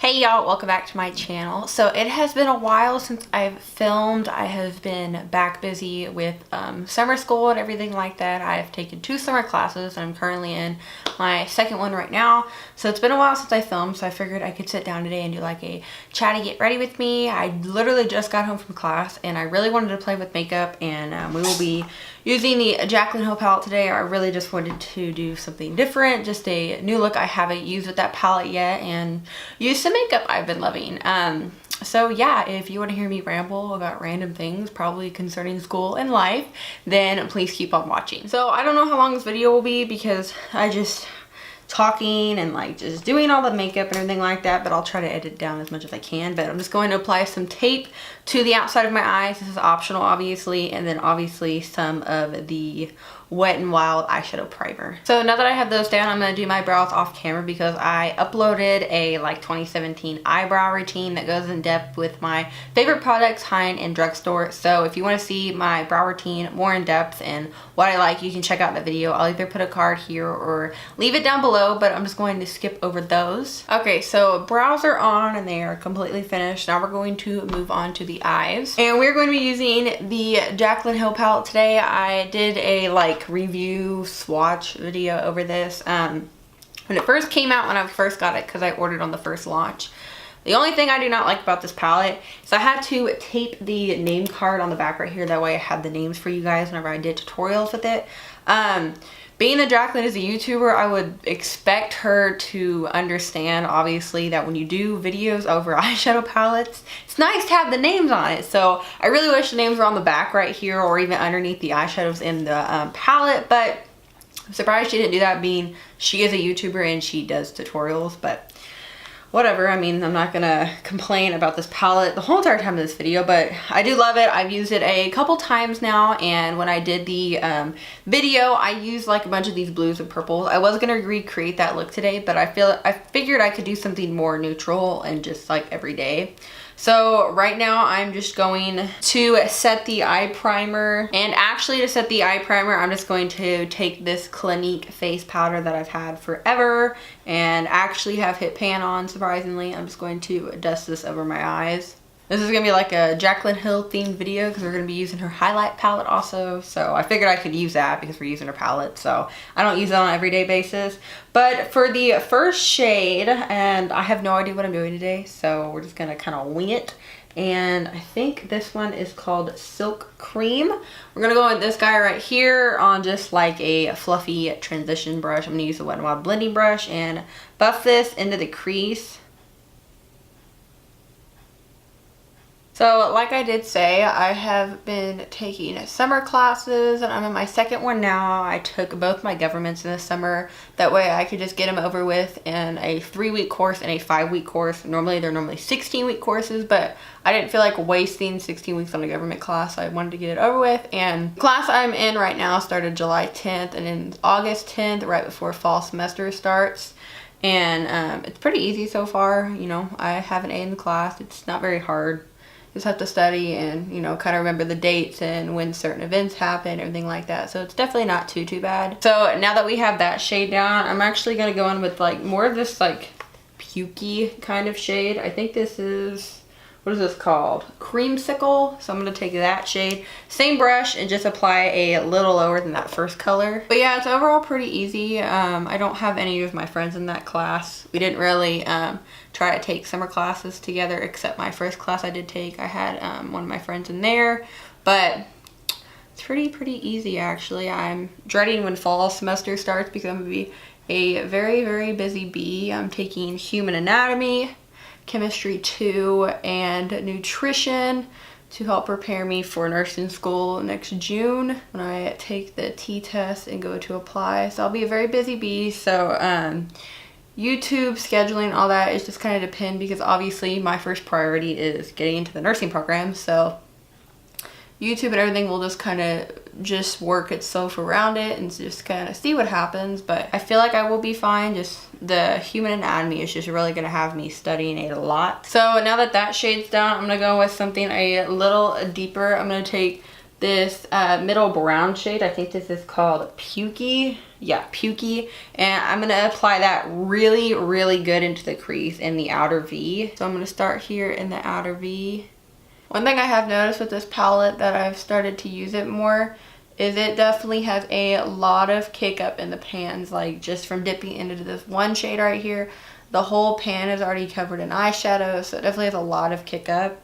Hey y'all, welcome back to my channel. So it has been a while since I've filmed. I have been back busy with summer school and everything like that. I've taken 2 summer classes and I'm currently in my second one right now. So it's been a while since I filmed, so I figured I could sit down today and do like a chatty get ready with me. I literally just got home from class and I really wanted to play with makeup, and we will be using the Jaclyn Hill palette today. I really just wanted to do something different, just a new look I haven't used with that palette yet, and use some makeup I've been loving. So yeah, if you want to hear me ramble about random things, probably concerning school and life, then please keep on watching. So I don't know how long this video will be because I just talking and like just doing all the makeup and everything like that, but I'll try to edit down as much as I can. But I'm just going to apply some tape to the outside of my eyes. This is optional obviously, and then obviously some of the Wet n Wild eyeshadow primer. So now that I have those down, I'm going to do my brows off camera because I uploaded a like 2017 eyebrow routine that goes in depth with my favorite products high-end and drugstore. So if you want to see my brow routine more in depth and what I like, you can check out the video. I'll either put a card here or leave it down below, but I'm just going to skip over those. Okay, so brows are on and they are completely finished. Now we're going to move on to the eyes, and we're going to be using the Jaclyn Hill palette today. I did a like review swatch video over this when it first came out, when I first got it, because I ordered on the first launch. The only thing I do not like about this palette is I had to tape the name card on the back right here. That way I had the names for you guys whenever I did tutorials with it. Being that Jaclyn is a YouTuber, I would expect her to understand, obviously, that when you do videos over eyeshadow palettes, it's nice to have the names on it. So I really wish the names were on the back right here or even underneath the eyeshadows in the palette, but I'm surprised she didn't do that, being she is a YouTuber and she does tutorials. But whatever, I mean, I'm not gonna complain about this palette the whole entire time of this video, but I do love it. I've used it a couple times now, and when I did the video, I used like a bunch of these blues and purples. I was gonna recreate that look today, but I figured I could do something more neutral and just like everyday. So right now I'm just going to set the eye primer, and actually to set the eye primer I'm just going to take this Clinique face powder that I've had forever and actually have hit pan on, surprisingly. I'm just going to dust this over my eyes. This is going to be like a Jaclyn Hill themed video because we're going to be using her highlight palette also. So I figured I could use that because we're using her palette. So I don't use it on an everyday basis. But for the first shade, and I have no idea what I'm doing today, so we're just going to kind of wing it. And I think this one is called Silk Cream. We're going to go with this guy right here on just like a fluffy transition brush. I'm going to use the Wet n Wild blending brush and buff this into the crease. So like I did say, I have been taking summer classes and I'm in my second one now. I took both my governments in the summer. That way I could just get them over with in a 3-week course and a 5-week course. They're normally 16-week courses, but I didn't feel like wasting 16 weeks on a government class. So I wanted to get it over with. And the class I'm in right now started July 10th and in August 10th, right before fall semester starts. And it's pretty easy so far. You know, I have an A in the class. It's not very hard. Just have to study and, you know, kind of remember the dates and when certain events happen, everything like that. So it's definitely not too bad. So now that we have that shade down, I'm actually going to go in with like more of this like pukey kind of shade. I think this is, what is this called? Creamsicle. So I'm going to take that shade, same brush, and just apply a little lower than that first color. But yeah, it's overall pretty easy. I don't have any of my friends in that class. We didn't really try to take summer classes together, except my first class I did take. I had one of my friends in there, but it's pretty easy actually. I'm dreading when fall semester starts because I'm gonna be a very busy bee. I'm taking human anatomy, chemistry 2, and nutrition to help prepare me for nursing school next June when I take the T-test and go to apply. So I'll be a very busy bee. So YouTube scheduling, all that is just kind of depend, because obviously my first priority is getting into the nursing program. So YouTube and everything will just kind of just work itself around it and just kind of see what happens. But I feel like I will be fine. Just the human anatomy is just really going to have me studying it a lot. So now that that shade's down, I'm going to go with something a little deeper. I'm going to take this middle brown shade. I think this is called Pukey. yeah, pukey. And I'm gonna apply that really, really good into the crease in the outer V. So I'm gonna start here in the outer V. One thing I have noticed with this palette that I've started to use it more is it definitely has a lot of kick up in the pans, like just from dipping into this one shade right here. The whole pan is already covered in eyeshadow, so it definitely has a lot of kick up.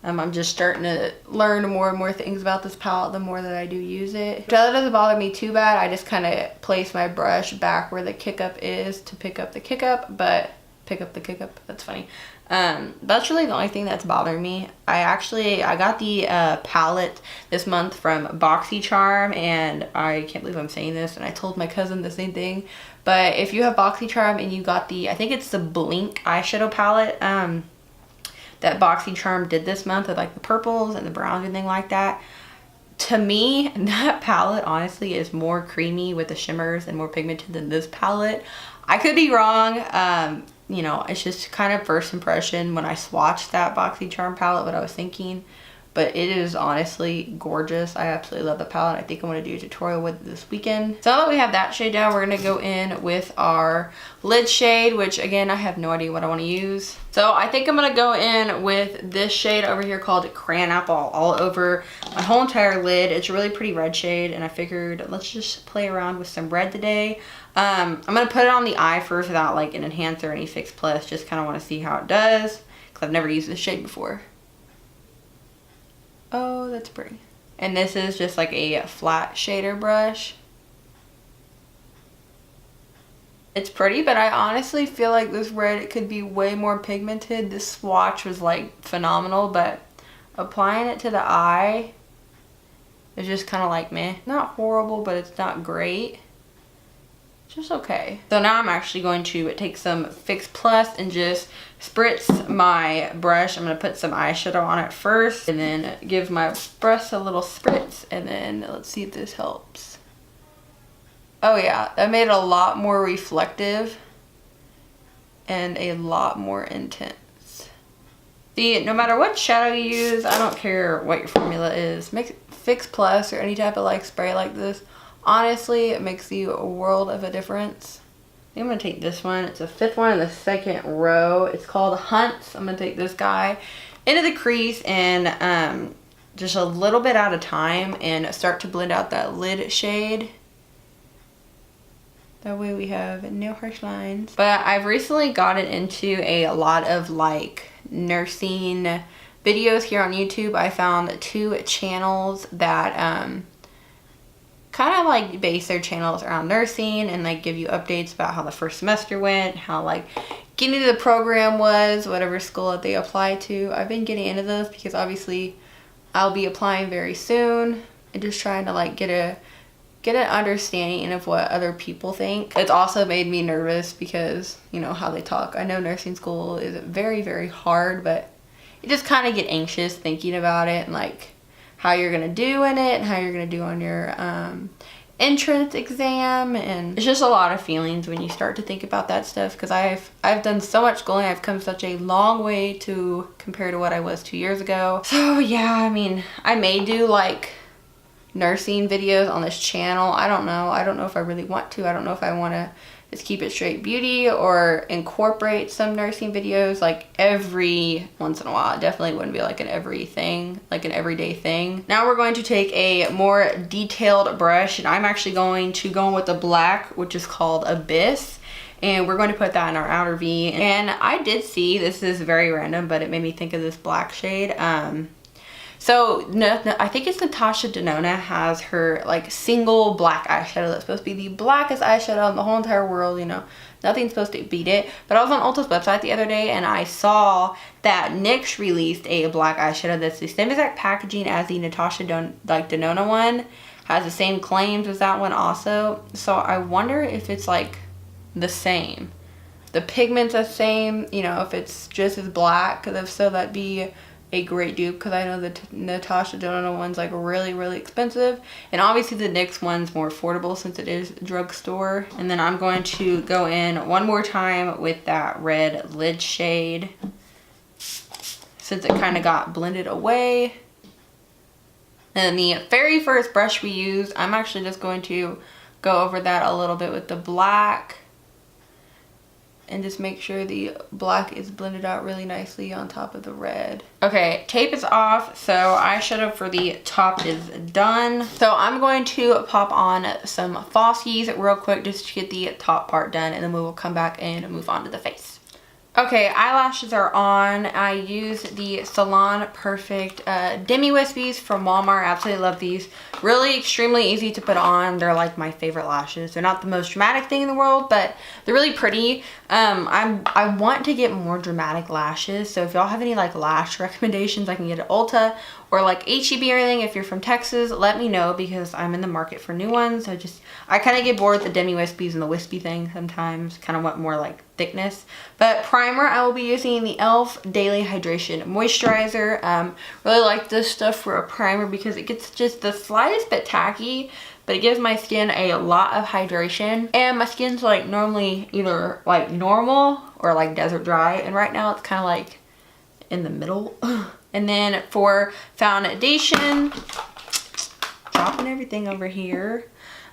I'm just starting to learn more and more things about this palette the more that I do use it. That doesn't bother me too bad. I just kind of place my brush back where the kick up is to pick up the kick up, but pick up the kick up, that's funny. That's really the only thing that's bothering me. I got the palette this month from BoxyCharm, and I can't believe I'm saying this, and I told my cousin the same thing. But if you have BoxyCharm and you got the, I think it's the Blink eyeshadow palette, that BoxyCharm did this month with like the purples and the browns and everything like that. To me, that palette honestly is more creamy with the shimmers and more pigmented than this palette. I could be wrong. You know, it's just kind of first impression when I swatched that BoxyCharm palette, what I was thinking. But it is honestly gorgeous. I absolutely love the palette. I think I'm going to do a tutorial with it this weekend. So now that we have that shade down, we're going to go in with our lid shade, which again, I have no idea what I want to use. So I think I'm going to go in with this shade over here called Crayon Apple all over my whole entire lid. It's a really pretty red shade, and I figured let's just play around with some red today. I'm going to put it on the eye first without like an enhancer or any Fix Plus. Just kind of want to see how it does because I've never used this shade before. Oh, that's pretty. And this is just like a flat shader brush. It's pretty, but I honestly feel like this red could be way more pigmented. This swatch was like phenomenal, but applying it to the eye is just kind of like meh. Not horrible, but it's not great. Just okay. So now I'm actually going to take some Fix Plus and just spritz my brush. I'm going to put some eyeshadow on it first and then give my brush a little spritz, and then let's see if this helps. Oh yeah, that made it a lot more reflective and a lot more intense. See, no matter what shadow you use, I don't care what your formula is. Fix Plus or any type of like spray like this, honestly, it makes you a world of a difference. I'm going to take this one. It's the 5th one in the 2nd row. It's called Hunts. I'm going to take this guy into the crease and just a little bit at a time and start to blend out that lid shade. That way we have no harsh lines. But I've recently gotten into a lot of like nursing videos here on YouTube. I found 2 channels that kind of like base their channels around nursing and like give you updates about how the first semester went, how like getting into the program was, whatever school that they apply to. I've been getting into those because obviously I'll be applying very soon and just trying to like get an understanding of what other people think. It's also made me nervous because, you know, how they talk. I know nursing school is very, very hard, but you just kind of get anxious thinking about it and like how you're gonna do in it and how you're gonna do on your entrance exam, and it's just a lot of feelings when you start to think about that stuff because I've done so much schooling. I've come such a long way to compare to what I was 2 years ago. So yeah, I mean, I may do like nursing videos on this channel. I don't know if I really want to. I don't know if I want to just keep it straight beauty or incorporate some nursing videos like every once in a while. It definitely wouldn't be like an everyday thing. Now we're going to take a more detailed brush, and I'm actually going to go in with the black, which is called Abyss, and we're going to put that in our outer V. And I did see, this is very random, but it made me think of this black shade. So no, I think it's Natasha Denona has her like single black eyeshadow that's supposed to be the blackest eyeshadow in the whole entire world, you know. Nothing's supposed to beat it. But I was on Ulta's website the other day and I saw that NYX released a black eyeshadow that's the same exact packaging as the Natasha Denona one. Has the same claims as that one also. So I wonder if it's like the same. The pigment's the same, you know, if it's just as black, because if so, that'd be a great dupe, because I know the Natasha Denona one's like really, really expensive, and obviously the NYX one's more affordable since it is drugstore. And then I'm going to go in one more time with that red lid shade since it kind of got blended away. And the very first brush we used, I'm actually just going to go over that a little bit with the black. And just make sure the black is blended out really nicely on top of the red. Okay, tape is off, so eyeshadow for the top is done. So I'm going to pop on some Falsies real quick just to get the top part done, and then we will come back and move on to the face. Okay, eyelashes are on. I use the Salon Perfect Demi Wispies from Walmart. I absolutely love these. Really extremely easy to put on. They're like my favorite lashes. They're not the most dramatic thing in the world, but they're really pretty. I want to get more dramatic lashes, so if y'all have any like lash recommendations, I can get at Ulta or like H-E-B or anything. If you're from Texas, let me know because I'm in the market for new ones. I kind of get bored with the Demi Wispies and the wispy thing sometimes. Kind of want more like thickness. But primer, I will be using the e.l.f. Daily Hydration Moisturizer. Really like this stuff for a primer because it gets just the slightest bit tacky, but it gives my skin a lot of hydration. And my skin's like normally either like normal or like desert dry, and right now it's kind of like in the middle. And then for foundation, dropping everything over here.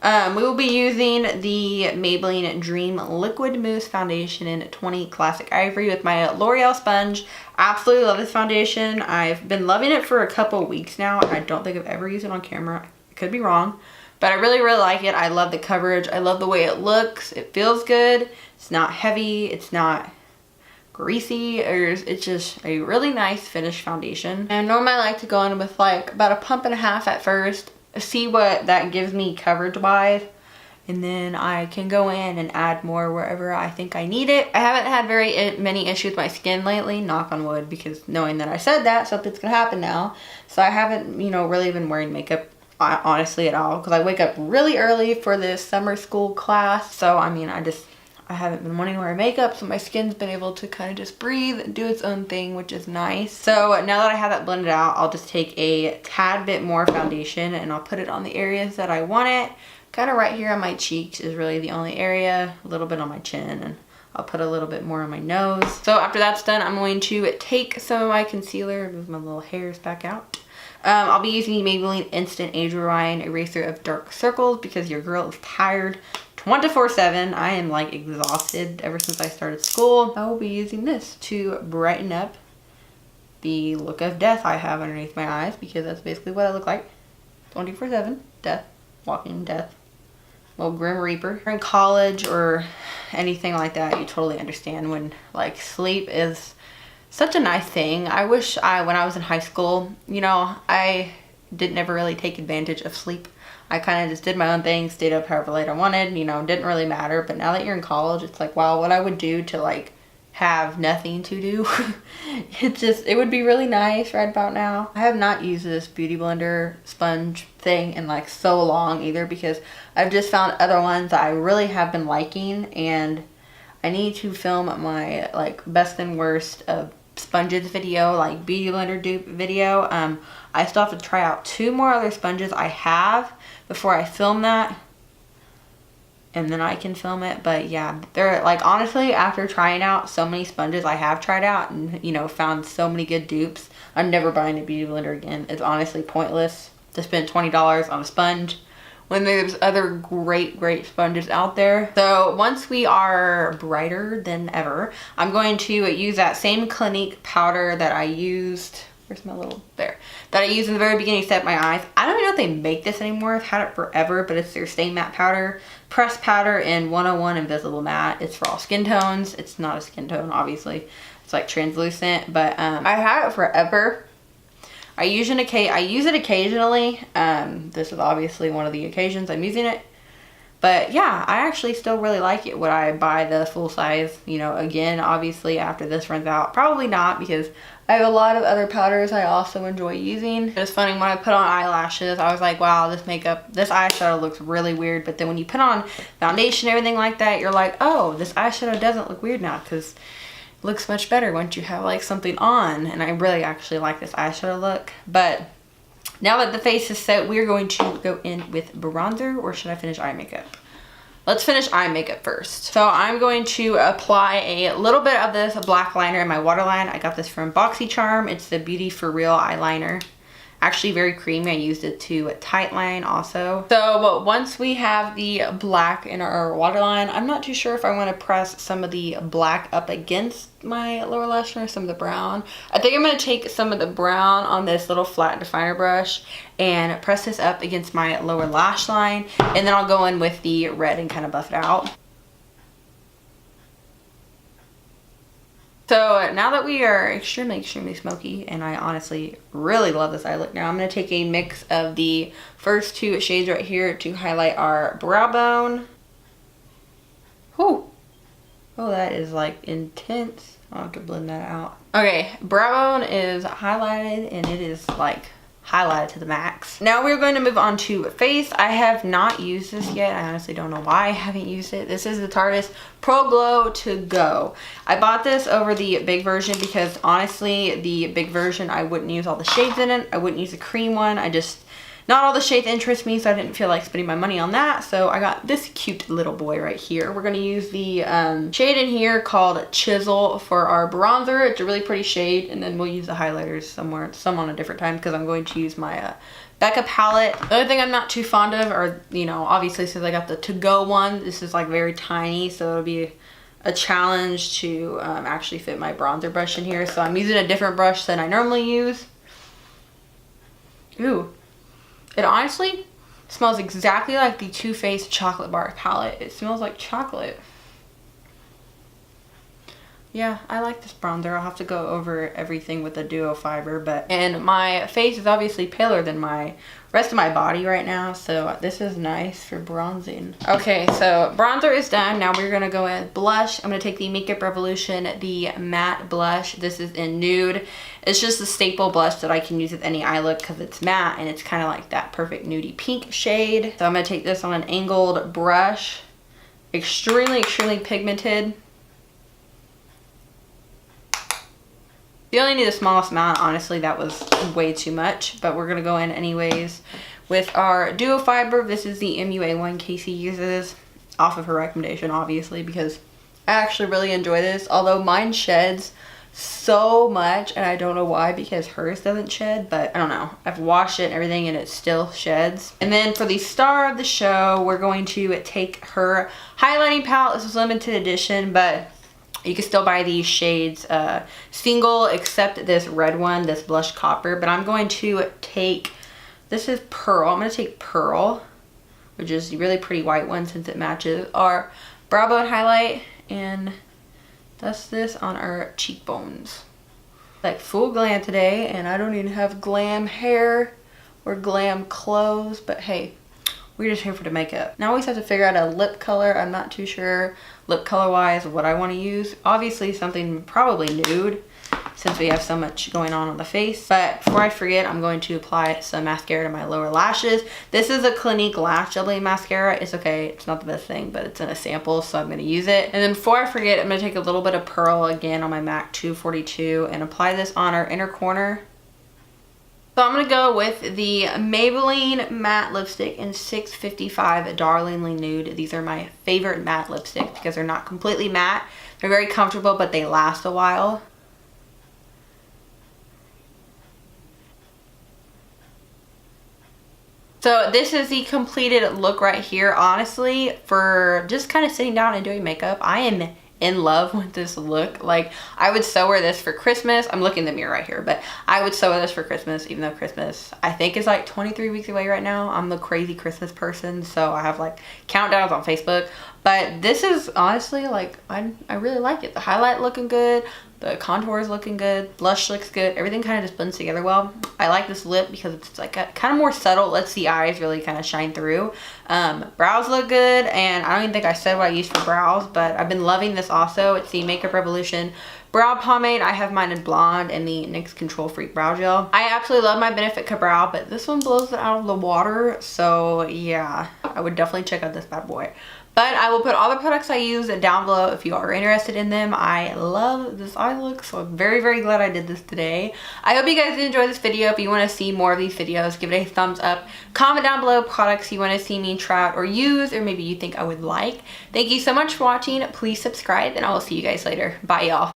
We will be using the Maybelline Dream Liquid Mousse Foundation in 20 Classic Ivory with my L'Oreal sponge. Absolutely love this foundation. I've been loving it for a couple weeks now. I don't think I've ever used it on camera. I could be wrong, but I really, really like it. I love the coverage. I love the way it looks. It feels good. It's not heavy. It's not greasy, or it's just a really nice finished foundation. And normally I like to go in with like about a pump and a half at first, see what that gives me coverage wise, and then I can go in and add more wherever I think I need it. I haven't had very many issues with my skin lately, knock on wood, because knowing that I said that, something's gonna happen now. So I haven't, you know, really been wearing makeup honestly at all, because I wake up really early for this summer school class. So I mean, I haven't been wanting to wear makeup, so my skin's been able to kind of just breathe and do its own thing, which is nice. So now that I have that blended out, I'll just take a tad bit more foundation and I'll put it on the areas that I want it. Kind of right here on my cheeks is really the only area, a little bit on my chin, and I'll put a little bit more on my nose. So after that's done, I'm going to take some of my concealer, move my little hairs back out. I'll be using the Maybelline Instant Age Rewind Eraser of Dark Circles because your girl is tired 24/7. I am like exhausted ever since I started school. I will be using this to brighten up the look of death I have underneath my eyes, because that's basically what I look like 24/7. Death, walking death, little grim reaper. If you're in college or anything like that, you totally understand when like sleep is such a nice thing. I wish when I was in high school, you know, I didn't ever really take advantage of sleep. I kind of just did my own thing, stayed up however late I wanted, you know, didn't really matter. But now that you're in college, it's like, wow, what I would do to like have nothing to do. It would be really nice right about now. I have not used this Beauty Blender sponge thing in like so long either, because I've just found other ones that I really have been liking, and I need to film my like best and worst of sponges video, like Beauty Blender dupe video. I still have to try out 2 more other sponges I have before I film that, and then I can film it. But yeah, they're like, honestly, after trying out so many sponges I have tried out and, you know, found so many good dupes, I'm never buying a Beauty Blender again. It's honestly pointless to spend $20 on a sponge when there's other great sponges out there. So once we are brighter than ever, I'm going to use that same Clinique powder that I used, where's my little, there, that I used in the very beginning to set my eyes. I don't even know if they make this anymore. I've had it forever, but it's their Stay Matte powder, pressed powder in 101 Invisible Matte. It's for all skin tones. It's not a skin tone, obviously. It's like translucent, but I had it forever. I use it occasionally. This is obviously one of the occasions I'm using it. But yeah, I actually still really like it. Would I buy the full size, you know, again, obviously after this runs out? Probably not, because I have a lot of other powders I also enjoy using. It's funny, when I put on eyelashes, I was like, wow, this eyeshadow looks really weird. But then when you put on foundation and everything like that, you're like, oh, this eyeshadow doesn't look weird now, because looks much better once you have like something on. And I really actually like this eyeshadow look. But now that the face is set, we're going to go in with bronzer, or should I finish eye makeup? Let's finish eye makeup first. So I'm going to apply a little bit of this black liner in my waterline. I got this from BoxyCharm. It's the Beauty For Real eyeliner. actually very creamy. I used it to tightline also. So once we have the black in our waterline, I'm not too sure if I want to press some of the black up against my lower lash line or some of the brown. I think I'm going to take some of the brown on this little flat definer brush and press this up against my lower lash line, and then I'll go in with the red and kind of buff it out. So now that we are extremely smoky, and I honestly really love this eye look now, I'm going to take a mix of the first two shades right here to highlight our brow bone. Whew. Oh, that is like intense. I'll have to blend that out. Okay, brow bone is highlighted, and it is like highlighted to the max. Now we're going to move on to face. I have not used this yet. I honestly don't know why I haven't used it. This is the Tarte Pro Glow To Go. I bought this over the big version because honestly, the big version, I wouldn't use all the shades in it. I wouldn't use the cream one. Not all the shades interest me, so I didn't feel like spending my money on that. So I got this cute little boy right here. We're going to use the shade in here called Chisel for our bronzer. It's a really pretty shade, and then we'll use the highlighters some on a different time because I'm going to use my Becca palette. The other thing I'm not too fond of are, you know, obviously since I got the To Go one, this is like very tiny, so it'll be a challenge to actually fit my bronzer brush in here. So I'm using a different brush than I normally use. Ooh. It honestly smells exactly like the Too Faced Chocolate Bar palette. It smells like chocolate. Yeah, I like this bronzer. I'll have to go over everything with a duo fiber, and my face is obviously paler than my rest of my body right now, so this is nice for bronzing. Okay, so bronzer is done. Now we're gonna go in with blush. I'm gonna take the Makeup Revolution, the matte blush. This is in nude. It's just a staple blush that I can use with any eye look because it's matte and it's kind of like that perfect nudie pink shade. So I'm gonna take this on an angled brush. Extremely pigmented. You only need the smallest amount. Honestly, that was way too much, but we're gonna go in anyways with our duo fiber. This is the MUA1 Casey uses, off of her recommendation obviously, because I actually really enjoy this, although mine sheds so much and I don't know why, because hers doesn't shed, but I don't know, I've washed it and everything and it still sheds. And then for the star of the show, we're going to take her highlighting palette. This is limited edition, but you can still buy these shades single, except this red one, this blush copper. But I'm going to take, this is Pearl. I'm going to take Pearl, which is a really pretty white one since it matches our brow bone highlight, and dust this on our cheekbones. Like full glam today, and I don't even have glam hair or glam clothes, but hey, we're just here for the makeup. Now we just have to figure out a lip color. I'm not too sure lip color wise what I want to use. Obviously something probably nude since we have so much going on the face. But before I forget, I'm going to apply some mascara to my lower lashes. This is a Clinique Lash Jelly mascara. It's okay, it's not the best thing, but it's in a sample, so I'm going to use it. And then before I forget, I'm going to take a little bit of Pearl again on my MAC 242 and apply this on our inner corner. So I'm going to go with the Maybelline matte lipstick in 655 Darlingly Nude. These are my favorite matte lipsticks because they're not completely matte. They're very comfortable, but they last a while. So this is the completed look right here. Honestly, for just kind of sitting down and doing makeup, I am in love with this look. Like, I would so wear this for Christmas. I'm looking in the mirror right here, but I would so wear this for Christmas, even though Christmas I think is like 23 weeks away right now. I'm the crazy Christmas person, so I have like countdowns on Facebook. But this is honestly like, I really like it. The highlight looking good, the contour is looking good, blush looks good, everything kind of just blends together well. I like this lip because it's like a kind of more subtle, lets the eyes really kind of shine through. Brows look good, and I don't even think I said what I used for brows, but I've been loving this also. It's the Makeup Revolution brow pomade. I have mine in blonde and the NYX Control Freak brow gel. I absolutely love my Benefit Brow, but this one blows it out of the water, so yeah, I would definitely check out this bad boy. But I will put all the products I use down below if you are interested in them. I love this eye look, so I'm very, very glad I did this today. I hope you guys did enjoy this video. If you want to see more of these videos, give it a thumbs up. Comment down below products you want to see me try out or use, or maybe you think I would like. Thank you so much for watching. Please subscribe, and I will see you guys later. Bye, y'all.